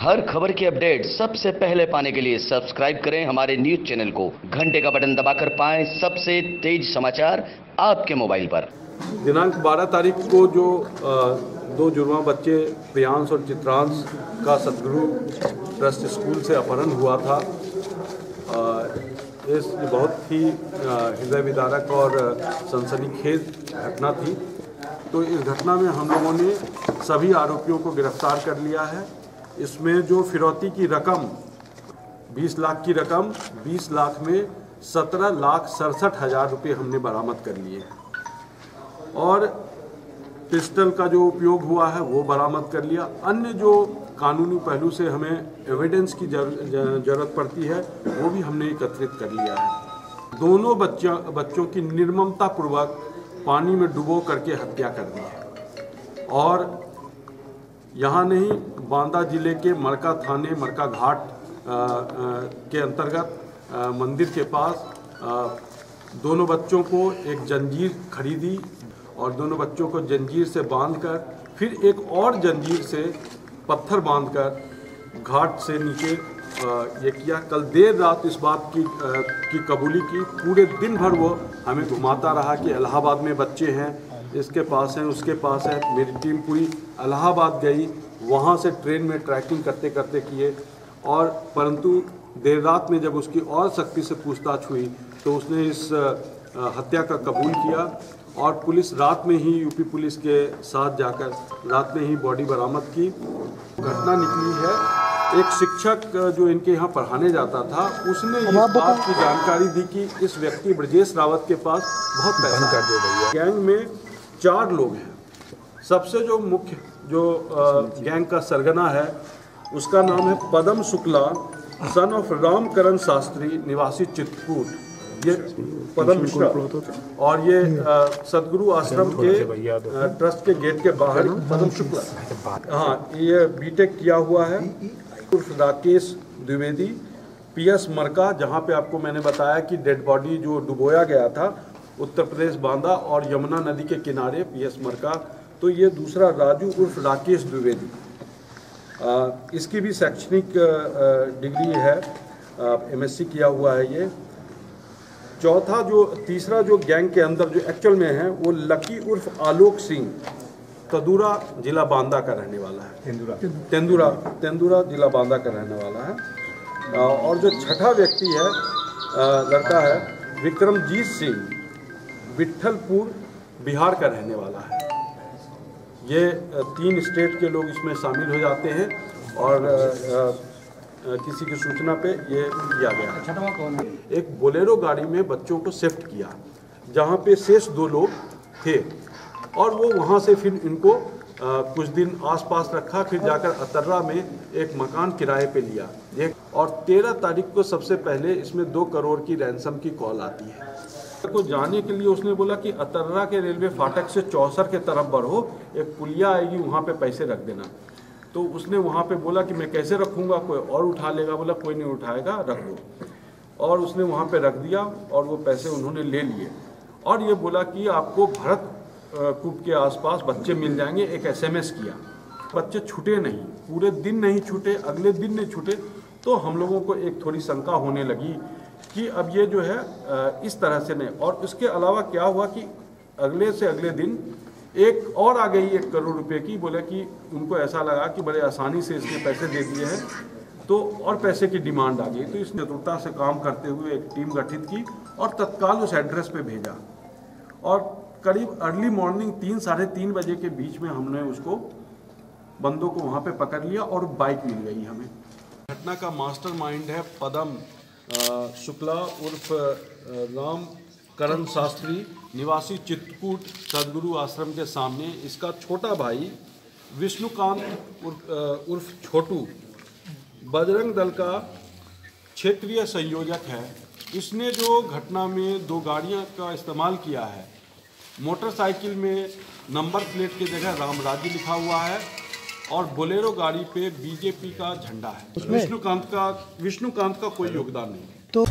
हर खबर की अपडेट सबसे पहले पाने के लिए सब्सक्राइब करें हमारे न्यूज चैनल को। घंटे का बटन दबाकर पाएं सबसे तेज समाचार आपके मोबाइल पर। दिनांक 12 तारीख को जो दो जुड़वा बच्चे प्रियांश और चित्रांश का सदगुरु ट्रस्ट स्कूल से अपहरण हुआ था, ये बहुत ही हृदय विदारक और सनसनीखेज घटना थी। तो इस घटना में हम लोगों ने सभी आरोपियों को गिरफ्तार कर लिया है। इसमें जो फिरौती की रकम 20 लाख की रकम 20 लाख में 17,67,000 रुपये हमने बरामद कर लिए और पिस्टल का जो उपयोग हुआ है वो बरामद कर लिया। अन्य जो कानूनी पहलू से हमें एविडेंस की जरूरत पड़ती है वो भी हमने एकत्रित कर लिया है। दोनों बच्चों की निर्ममतापूर्वक पानी में डुबो करके हत्या कर दी है और यहाँ नहीं, बांदा जिले के मरका थाने मरका घाट के अंतर्गत मंदिर के पास दोनों बच्चों को एक जंजीर खरीदी और दोनों बच्चों को जंजीर से बांधकर फिर एक और जंजीर से पत्थर बांधकर घाट से नीचे ये किया। कल देर रात इस बात की कबूली की। पूरे दिन भर वो हमें घुमाता रहा कि इलाहाबाद में बच्चे हैं, इसके पास हैं, उसके पास है। मेरी टीम पूरी इलाहाबाद गई, वहाँ से ट्रेन में ट्रैकिंग करते करते किए और परंतु देर रात में जब उसकी और सख्ती से पूछताछ हुई तो उसने इस हत्या का कबूल किया और पुलिस रात में ही यूपी पुलिस के साथ जाकर रात में ही बॉडी बरामद की। घटना निकली है, एक शिक्षक जो इनके यहाँ पढ़ाने जाता था उसने इस बात की जानकारी दी कि इस व्यक्ति ब्रजेश रावत के पास बहुत पैसा है। गैंग में 4 लोग हैं। सबसे जो मुख्य जो गैंग का सरगना है उसका नाम है पदम शुक्ला, सन ऑफ रामकरण शास्त्री, निवासी चित्रकूट। ये पदम मिश्रा और ये सदगुरु आश्रम के ट्रस्ट के गेट के बाहर पदम शुक्ला, हाँ, ये बीटेक किया हुआ है। उर्फ राकेश द्विवेदी, पीएस मरका, जहाँ पे आपको मैंने बताया कि डेड बॉडी जो डुबोया गया था उत्तर प्रदेश बांदा और यमुना नदी के किनारे पीएस मरका। तो ये दूसरा राजू उर्फ राकेश द्विवेदी, इसकी भी शैक्षणिक डिग्री है, एमएससी किया हुआ है ये। तीसरा जो गैंग के अंदर जो एक्चुअल में है वो लकी उर्फ आलोक सिंह, तदूरा जिला बांदा का रहने वाला है। तेंदुरा जिला बांदा का रहने वाला है। और जो छठा व्यक्ति है लड़का है विक्रमजीत सिंह, विट्ठलपुर बिहार का रहने वाला है। ये 3 स्टेट के लोग इसमें शामिल हो जाते हैं और किसी की सूचना पे ये किया गया। एक बोलेरो गाड़ी में बच्चों को शिफ्ट किया जहाँ पे शेष 2 लोग थे और वो वहाँ से फिर इनको कुछ दिन आसपास रखा, फिर जाकर अतर्रा में एक मकान किराए पे लिया। और 13 तारीख को सबसे पहले इसमें 2 करोड़ की रैंसम की कॉल आती है। को जाने के लिए उसने बोला कि अतर्रा के रेलवे फाटक से चौसर के तरफ बढ़ो, एक पुलिया आएगी, वहाँ पे पैसे रख देना। तो उसने वहाँ पे बोला कि मैं कैसे रखूँगा, कोई और उठा लेगा। बोला कोई नहीं उठाएगा, रख दो। और उसने वहाँ पे रख दिया और वो पैसे उन्होंने ले लिए और ये बोला कि आपको भरत कूप के आसपास बच्चे मिल जाएंगे। एक SMS किया, बच्चे छूटे नहीं, पूरे दिन नहीं छूटे, अगले दिन नहीं छूटे। तो हम लोगों को एक थोड़ी शंका होने लगी कि अब ये जो है इस तरह से नहीं। और इसके अलावा क्या हुआ कि अगले से अगले दिन एक और आ गई 1 करोड़ रुपए की। बोले कि उनको ऐसा लगा कि बड़े आसानी से इसने पैसे दे दिए हैं तो और पैसे की डिमांड आ गई। तो इस चतुरता से काम करते हुए एक टीम गठित की और तत्काल उस एड्रेस पे भेजा और करीब अर्ली मॉर्निंग 3 साढ़े 3 बजे के बीच में हमने उसको बंदों को वहाँ पे पकड़ लिया और बाइक मिल गई हमें। घटना का मास्टरमाइंड है पदम शुक्ला उर्फ रामकरण शास्त्री, निवासी चित्रकूट सदगुरु आश्रम के सामने। इसका छोटा भाई विष्णुकांत उर्फ छोटू बजरंग दल का क्षेत्रीय संयोजक है। इसने जो घटना में 2 गाड़ियां का इस्तेमाल किया है, मोटरसाइकिल में नंबर प्लेट की जगह रामराज्य लिखा हुआ है और बोलेरो गाड़ी पे बीजेपी का झंडा है। विष्णुकांत का कोई योगदान नहीं। तो